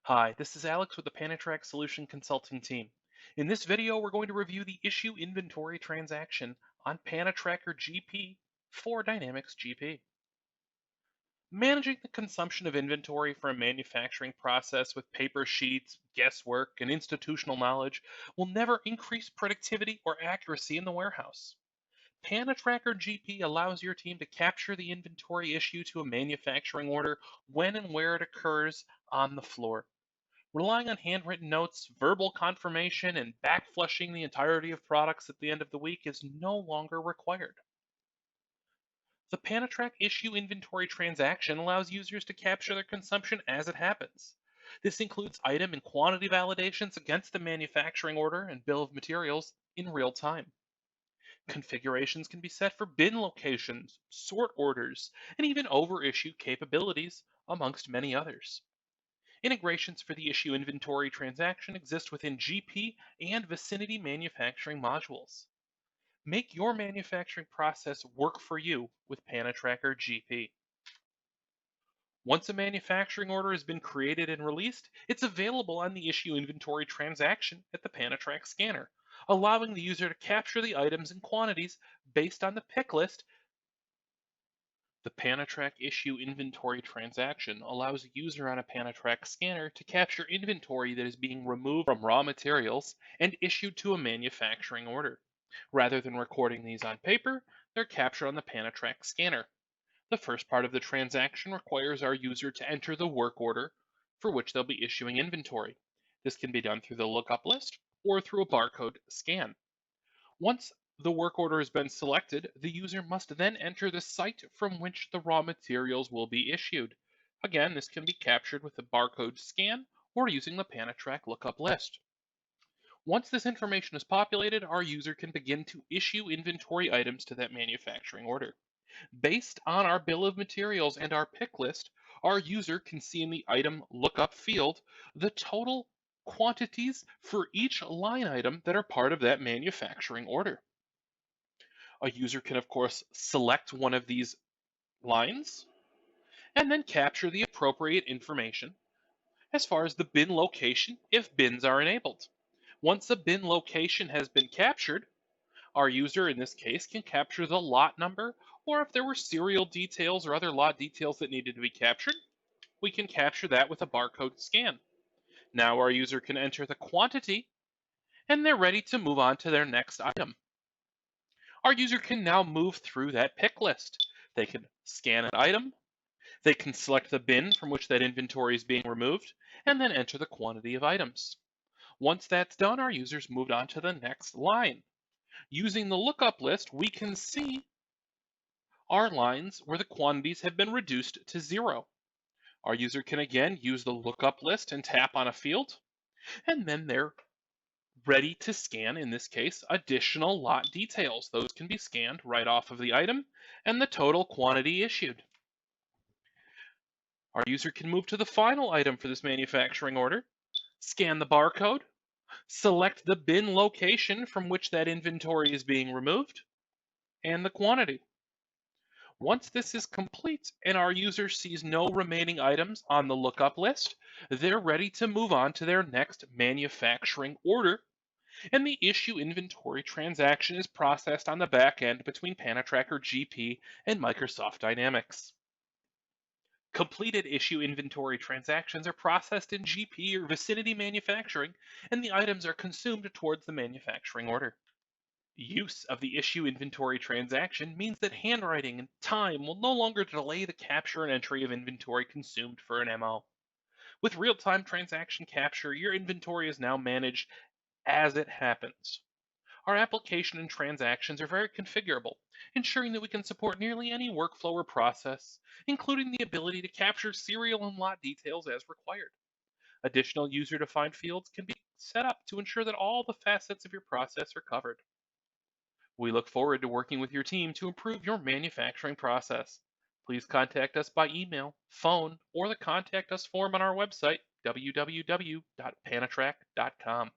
Hi, this is Alex with the Panatrack Solution Consulting team. In this video, we're going to review the issue inventory transaction on PanatrackerGP for Dynamics GP. Managing the consumption of inventory for a manufacturing process with paper sheets, guesswork, and institutional knowledge will never increase productivity or accuracy in the warehouse. PanatrackerGP allows your team to capture the inventory issue to a manufacturing order when and where it occurs on the floor. Relying on handwritten notes, verbal confirmation, and backflushing the entirety of products at the end of the week is no longer required. The Panatrack issue inventory transaction allows users to capture their consumption as it happens. This includes item and quantity validations against the manufacturing order and bill of materials in real time. Configurations can be set for bin locations, sort orders, and even overissue capabilities, amongst many others. Integrations for the issue inventory transaction exist within GP and vicinity manufacturing modules. Make your manufacturing process work for you with PanaTracker GP. Once a manufacturing order has been created and released, it's available on the issue inventory transaction at the Panatrack scanner, allowing the user to capture the items and quantities based on the pick list. The Panatrack issue inventory transaction allows a user on a Panatrack scanner to capture inventory that is being removed from raw materials and issued to a manufacturing order. Rather than recording these on paper, they're captured on the Panatrack scanner. The first part of the transaction requires our user to enter the work order for which they'll be issuing inventory. This can be done through the lookup list or through a barcode scan. Once the work order has been selected, the user must then enter the site from which the raw materials will be issued. Again, this can be captured with a barcode scan or using the Panatrack lookup list. Once this information is populated, our user can begin to issue inventory items to that manufacturing order. Based on our bill of materials and our pick list, our user can see in the item lookup field the total quantities for each line item that are part of that manufacturing order. A user can, of course, select one of these lines and then capture the appropriate information as far as the bin location if bins are enabled. Once a bin location has been captured, our user in this case can capture the lot number, or if there were serial details or other lot details that needed to be captured, we can capture that with a barcode scan. Now our user can enter the quantity and they're ready to move on to their next item. Our user can now move through that pick list. They can scan an item, they can select the bin from which that inventory is being removed, and then enter the quantity of items. Once that's done, our user's moved on to the next line. Using the lookup list, we can see our lines where the quantities have been reduced to 0. Our user can again use the lookup list and tap on a field, and then they're ready to scan, in this case, additional lot details. Those can be scanned right off of the item and the total quantity issued. Our user can move to the final item for this manufacturing order, scan the barcode, select the bin location from which that inventory is being removed, and the quantity. Once this is complete and our user sees no remaining items on the lookup list, they're ready to move on to their next manufacturing order, and the issue inventory transaction is processed on the back end between PanatrackerGP and Microsoft Dynamics. Completed issue inventory transactions are processed in GP or vicinity manufacturing, and the items are consumed towards the manufacturing order. Use of the issue inventory transaction means that handwriting and time will no longer delay the capture and entry of inventory consumed for an MO. With real-time transaction capture, your inventory is now managed as it happens. Our application and transactions are very configurable, ensuring that we can support nearly any workflow or process, including the ability to capture serial and lot details as required. Additional user-defined fields can be set up to ensure that all the facets of your process are covered. We look forward to working with your team to improve your manufacturing process. Please contact us by email, phone, or the Contact Us form on our website, www.panatrack.com.